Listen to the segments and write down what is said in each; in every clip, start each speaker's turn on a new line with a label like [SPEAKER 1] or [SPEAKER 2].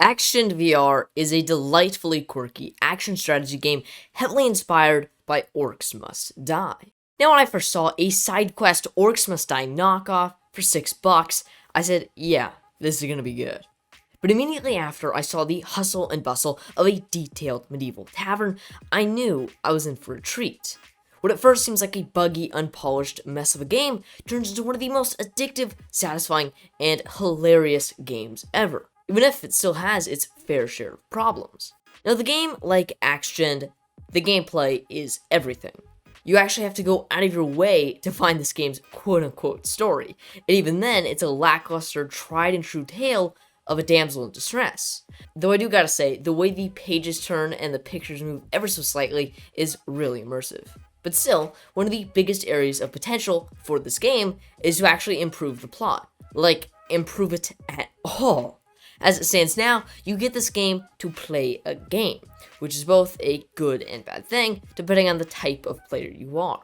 [SPEAKER 1] Axegend VR is a delightfully quirky action strategy game heavily inspired by Orcs Must Die. Now, when I first saw a SideQuest Orcs Must Die knockoff for $6, I said, yeah, this is gonna be good. But immediately after I saw the hustle and bustle of a detailed medieval tavern, I knew I was in for a treat. What at first seems like a buggy, unpolished mess of a game turns into one of the most addictive, satisfying, and hilarious games ever, even if it still has its fair share of problems. Now, the game, like Axegend, the gameplay is everything. You actually have to go out of your way to find this game's quote-unquote story, and even then, it's a lackluster, tried-and-true tale of a damsel in distress. Though I do gotta say, the way the pages turn and the pictures move ever so slightly is really immersive. But still, one of the biggest areas of potential for this game is to actually improve the plot. Like, improve it at all. As it stands now, you get this game to play a game, which is both a good and bad thing, depending on the type of player you are.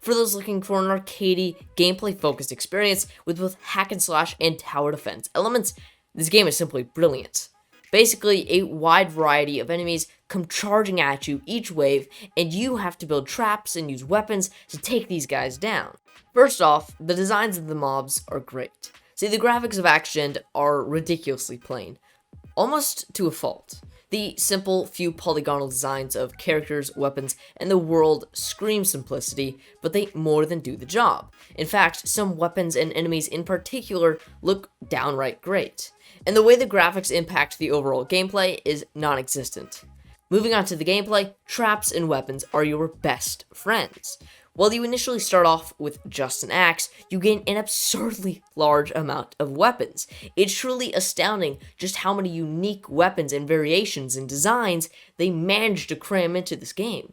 [SPEAKER 1] For those looking for an arcadey, gameplay-focused experience with both hack and slash and tower defense elements, this game is simply brilliant. Basically, a wide variety of enemies come charging at you each wave, and you have to build traps and use weapons to take these guys down. First off, the designs of the mobs are great. See, the graphics of Axegend are ridiculously plain, almost to a fault. The simple, few polygonal designs of characters, weapons, and the world scream simplicity, but they more than do the job. In fact, some weapons and enemies in particular look downright great. And the way the graphics impact the overall gameplay is non-existent. Moving on to the gameplay, traps and weapons are your best friends. While you initially start off with just an axe, you gain an absurdly large amount of weapons. It's truly astounding just how many unique weapons and variations and designs they managed to cram into this game.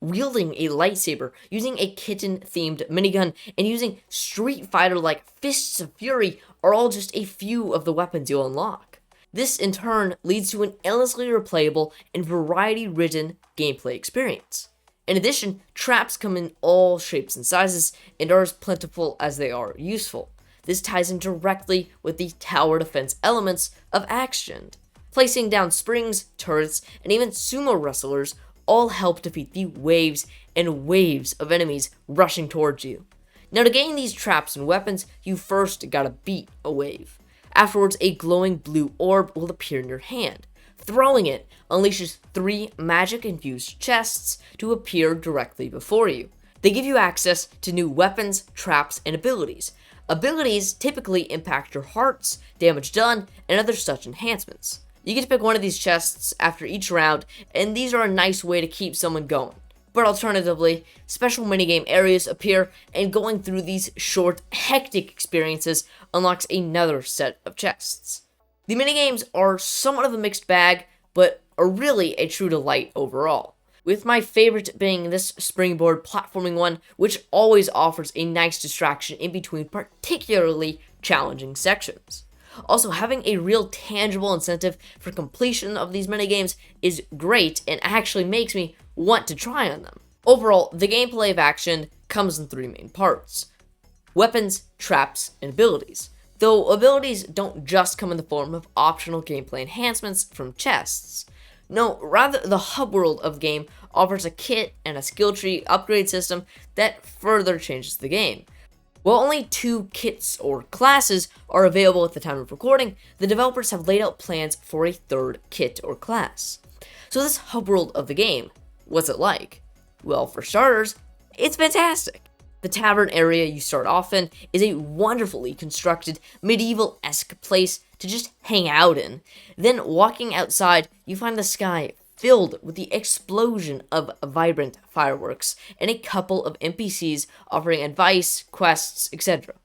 [SPEAKER 1] Wielding a lightsaber, using a kitten-themed minigun, and using Street Fighter-like Fists of Fury are all just a few of the weapons you'll unlock. This, in turn, leads to an endlessly replayable and variety-ridden gameplay experience. In addition, traps come in all shapes and sizes, and are as plentiful as they are useful. This ties in directly with the tower defense elements of Axegend. Placing down springs, turrets, and even sumo wrestlers all help defeat the waves and waves of enemies rushing towards you. Now, to gain these traps and weapons, you first gotta beat a wave. Afterwards, a glowing blue orb will appear in your hand. Throwing it unleashes 3 magic-infused chests to appear directly before you. They give you access to new weapons, traps, and abilities. Abilities typically impact your hearts, damage done, and other such enhancements. You get to pick one of these chests after each round, and these are a nice way to keep someone going. But alternatively, special minigame areas appear, and going through these short, hectic experiences unlocks another set of chests. The minigames are somewhat of a mixed bag, but are really a true delight overall, with my favorite being this springboard platforming one, which always offers a nice distraction in between particularly challenging sections. Also, having a real tangible incentive for completion of these minigames is great and actually makes me want to try on them. Overall, the gameplay of Axegend comes in 3 main parts: weapons, traps, and abilities. Though abilities don't just come in the form of optional gameplay enhancements from chests. No, rather the hub world of the game offers a kit and a skill tree upgrade system that further changes the game. While only 2 kits or classes are available at the time of recording, the developers have laid out plans for a 3rd kit or class. So this hub world of the game, what's it like? Well, for starters, it's fantastic. The tavern area you start off in is a wonderfully constructed, medieval-esque place to just hang out in. Then, walking outside, you find the sky filled with the explosion of vibrant fireworks, and a couple of NPCs offering advice, quests, etc.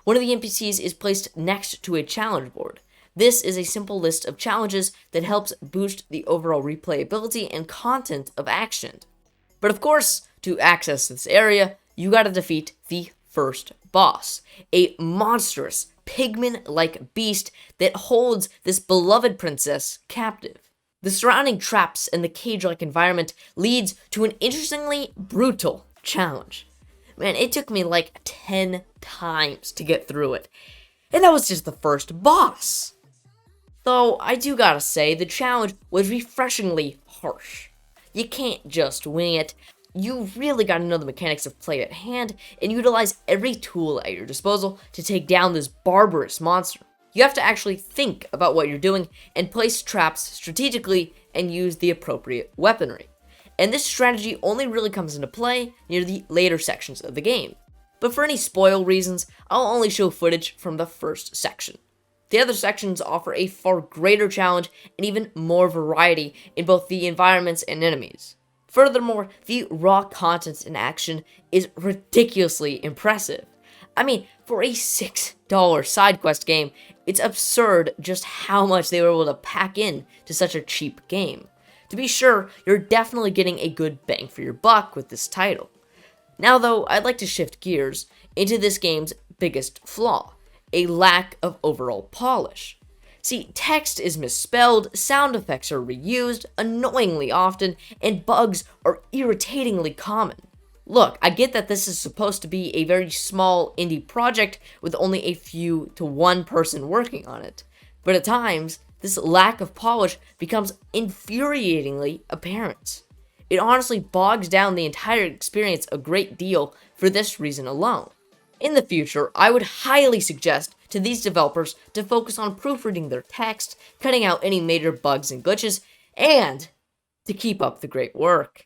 [SPEAKER 1] One of the NPCs is placed next to a challenge board. This is a simple list of challenges that helps boost the overall replayability and content of Axegend. But of course, to access this area, you gotta defeat the first boss, a monstrous, pigman-like beast that holds this beloved princess captive. The surrounding traps and the cage-like environment leads to an interestingly brutal challenge. Man, it took me like 10 times to get through it, and that was just the first boss. Though I do gotta say, the challenge was refreshingly harsh. You can't just wing it. You really gotta know the mechanics of play at hand and utilize every tool at your disposal to take down this barbarous monster. You have to actually think about what you're doing and place traps strategically and use the appropriate weaponry. And this strategy only really comes into play near the later sections of the game. But for any spoil reasons, I'll only show footage from the first section. The other sections offer a far greater challenge and even more variety in both the environments and enemies. Furthermore, the raw content in action is ridiculously impressive. I mean, for a $6 SideQuest game, it's absurd just how much they were able to pack in to such a cheap game. To be sure, you're definitely getting a good bang for your buck with this title. Now though, I'd like to shift gears into this game's biggest flaw, a lack of overall polish. See, text is misspelled, sound effects are reused annoyingly often, and bugs are irritatingly common. Look, I get that this is supposed to be a very small indie project with only a few to one person working on it, but at times, this lack of polish becomes infuriatingly apparent. It honestly bogs down the entire experience a great deal for this reason alone. In the future, I would highly suggest to these developers to focus on proofreading their text, cutting out any major bugs and glitches, and to keep up the great work.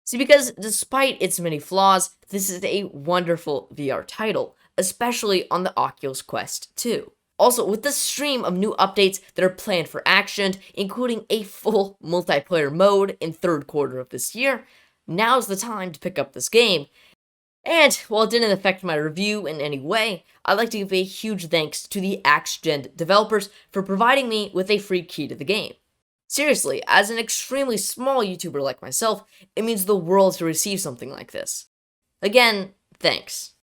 [SPEAKER 1] See, because despite its many flaws, this is a wonderful VR title, especially on the Oculus Quest 2. Also, with the stream of new updates that are planned for Axegend, including a full multiplayer mode in third quarter of this year, now's the time to pick up this game. And while it didn't affect my review in any way, I'd like to give a huge thanks to the Axegend developers for providing me with a free key to the game. Seriously, as an extremely small YouTuber like myself, it means the world to receive something like this. Again, thanks.